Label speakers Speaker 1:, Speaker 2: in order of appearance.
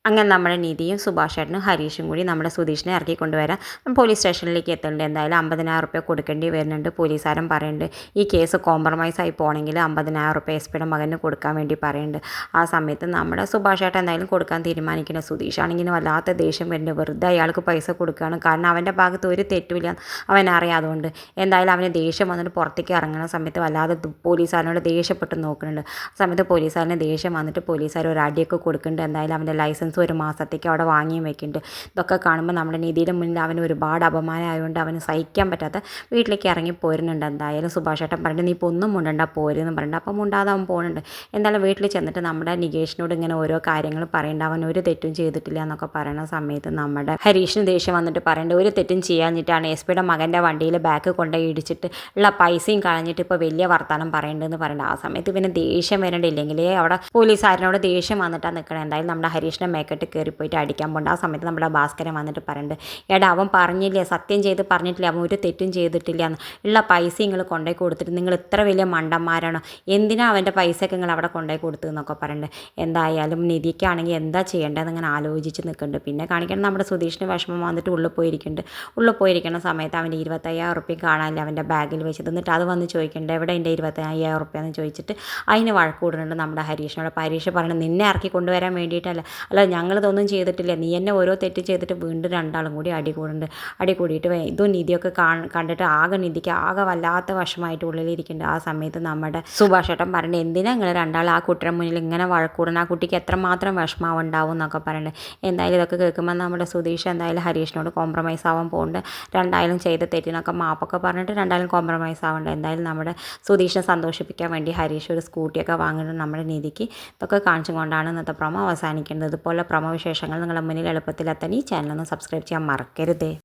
Speaker 1: അങ്ങനെ നമ്മുടെ നിധിയും സുഭാഷ് ചേട്ടനും ഹരീഷും കൂടി നമ്മുടെ സുധീഷിനെ ഇറക്കി കൊണ്ടുവരാൻ പോലീസ് സ്റ്റേഷനിലേക്ക് എത്തുന്നുണ്ട്. എന്തായാലും 50,000 റുപ്യ കൊടുക്കേണ്ടി വരുന്നുണ്ട്. പോലീസുകാരൻ പറയുന്നുണ്ട് ഈ കേസ് കോംപ്രമൈസ് ആയി പോകണമെങ്കിൽ 50,000 റുപ്യ എസ് പിയുടെ മകന് കൊടുക്കാൻ വേണ്ടി പറയുന്നുണ്ട്. ആ സമയത്ത് നമ്മുടെ സുഭാഷ് ചേട്ടൻ എന്തായാലും കൊടുക്കാൻ തീരുമാനിക്കുന്നത്. സുധീഷ് ആണെങ്കിൽ വല്ലാത്ത ദേഷ്യം വരുന്നുണ്ട്. വെറുതെ അയാൾക്ക് പൈസ കൊടുക്കുകയാണ്. കാരണം അവൻ്റെ ഭാഗത്ത് ഒരു തെറ്റുമില്ല അവനറിയാം. അതുകൊണ്ട് എന്തായാലും അവന് ദേഷ്യം വന്നിട്ട് പുറത്തേക്ക് ഇറങ്ങുന്ന സമയത്ത് വല്ലാതെ പോലീസുകാരനോട് ദേഷ്യപ്പെട്ട് നോക്കുന്നുണ്ട്. ആ സമയത്ത് പോലീസുകാരന് ദേഷ്യം വന്നിട്ട് പോലീസുകാർ ഒരു അടിയൊക്കെ കൊടുക്കുന്നുണ്ട്. എന്തായാലും അവൻ്റെ ലൈസൻസ് ഒരു മാസത്തേക്ക് അവിടെ വാങ്ങിയും വെക്കുന്നുണ്ട്. ഇതൊക്കെ കാണുമ്പോൾ നമ്മുടെ നിധിയുടെ മുന്നിൽ അവന് ഒരുപാട് അപമാനമായതുകൊണ്ട് അവന് സഹിക്കാൻ പറ്റാത്ത വീട്ടിലേക്ക് ഇറങ്ങി പോരുന്നുണ്ട്. എന്തായാലും സുഭാഷ് ചേട്ടൻ പറഞ്ഞിട്ട് നീ ഇപ്പോൾ ഒന്നും മുണ്ടണ്ട പോരെന്ന് പറഞ്ഞിട്ട് അപ്പം മുണ്ടാതെ അവൻ പോകുന്നുണ്ട്. എന്തായാലും വീട്ടിൽ ചെന്നിട്ട് നമ്മുടെ നികേഷിനോട് ഇങ്ങനെ ഓരോ കാര്യങ്ങൾ പറയേണ്ട അവൻ ഒരു തെറ്റും ചെയ്തിട്ടില്ല എന്നൊക്കെ പറയുന്ന സമയത്ത് നമ്മുടെ ഹരീഷിന് ദേഷ്യം വന്നിട്ട് പറയേണ്ടത് ഒരു തെറ്റും ചെയ്യാഞ്ഞിട്ടാണ് എസ് പിയുടെ മകൻ്റെ വണ്ടിയിൽ ബാക്ക് കൊണ്ടുപോയി ഇടിച്ചിട്ട് ഉള്ള പൈസയും കളഞ്ഞിട്ട് ഇപ്പോൾ വലിയ വർത്തമാനം പറയേണ്ടതെന്ന് പറയേണ്ടത്. ആ സമയത്ത് പിന്നെ ദേഷ്യം വരേണ്ടില്ലെങ്കിലേ അവിടെ പോലീസുകാരനോട് ദേഷ്യം വന്നിട്ടാണ് നിൽക്കണം. എന്തായാലും നമ്മുടെ ഹരീഷിനെ മേക്കെട്ട് കയറിപ്പോയിട്ട് അടിക്കാൻ പോകണ്ട. ആ സമയത്ത് നമ്മുടെ ഭാസ്കരൻ വന്നിട്ട് പറയുന്നുണ്ട് എടാ അവൻ പറഞ്ഞില്ലേ സത്യം ചെയ്ത് പറഞ്ഞിട്ടില്ല അവൻ ഒരു തെറ്റും ചെയ്തിട്ടില്ല എന്ന് ഉള്ള പൈസ നിങ്ങൾ കൊണ്ടുപോയി കൊടുത്തിട്ട് നിങ്ങൾ ഇത്ര വലിയ മണ്ടന്മാരാണോ എന്തിനാ അവൻ്റെ പൈസയൊക്കെ നിങ്ങൾ അവിടെ കൊണ്ടുപോയി കൊടുത്തു എന്നൊക്കെ പറയുന്നുണ്ട്. എന്തായാലും നിധിക്കാണെങ്കിൽ എന്താ ചെയ്യേണ്ടതെന്ന് ഇങ്ങനെ ആലോചിച്ച് നിൽക്കുന്നുണ്ട്. പിന്നെ കാണിക്കണം നമ്മുടെ സുധീഷിന് വിഷമം വന്നിട്ട് ഉള്ളിൽ പോയിരിക്കുന്ന സമയത്ത് അവൻ്റെ 25,000 റുപ്യ കാണാനില്ല അവൻ്റെ ബാഗിൽ വെച്ചത്. എന്നിട്ട് അത് വന്ന് ചോദിക്കേണ്ടത് എവിടെ എൻ്റെ 25,000 റുപ്യ എന്ന് ചോദിച്ചിട്ട് അതിന് വഴക്ക് കൂടുന്നുണ്ട് നമ്മുടെ ഹരീഷിനോട്. ഹരീഷ് പറയുന്നത് നിന്നെ ഇറക്കി കൊണ്ടുവരാൻ വേണ്ടിയിട്ടല്ല അല്ല ഞങ്ങളിതൊന്നും ചെയ്തിട്ടില്ല നീ എന്നെ ഓരോ തെറ്റ് ചെയ്തിട്ട് വീണ്ടും രണ്ടാളും കൂടി അടി കൂടിയിട്ട് ഇതും നിധിയൊക്കെ കണ്ടിട്ട് നിധിക്ക് ആകെ വല്ലാത്ത വശമായിട്ട് ഉള്ളിലിരിക്കുന്നുണ്ട്. ആ സമയത്ത് നമ്മുടെ സുഭാഷ് ചേട്ടൻ പറയുന്നത് എന്തിനാ നിങ്ങൾ രണ്ടാൾ ആ കുട്ടിയുടെ മുന്നിൽ ഇങ്ങനെ വഴക്കൂടണം ആ കുട്ടിക്ക് എത്രമാത്രം വിഷമാവും ഉണ്ടാവും എന്നൊക്കെ പറയുന്നത്. എന്തായാലും ഇതൊക്കെ കേൾക്കുമ്പോൾ നമ്മുടെ സുധീഷ് എന്തായാലും ഹരീഷിനോട് കോംപ്രമൈസ് ആവാൻ പോകുന്നുണ്ട്. രണ്ടായാലും ചെയ്ത തെറ്റിനൊക്കെ മാപ്പൊക്കെ പറഞ്ഞിട്ട് രണ്ടായാലും കോംപ്രമൈസ് ആവുന്നുണ്ട്. എന്തായാലും നമ്മുടെ സുധീഷിനെ സന്തോഷിപ്പിക്കാൻ വേണ്ടി ഹരീഷ് ഒരു സ്കൂട്ടിയൊക്കെ വാങ്ങിയിട്ട് നമ്മുടെ നിധിക്ക് ഇതൊക്കെ കാണിച്ചും കൊണ്ടാണ് ഇന്നത്തെ പ്രൊമോ അവസാനിക്കേണ്ടത്. ഇതുപോലെ പ്രൊമോ വിശേഷങ്ങൾ നിങ്ങളുടെ മുന്നിൽ എളുപ്പത്തിലെത്താൻ ഈ ചാനൽ ഒന്ന് സബ്സ്ക്രൈബ് ചെയ്യാൻ മറക്കരുത്.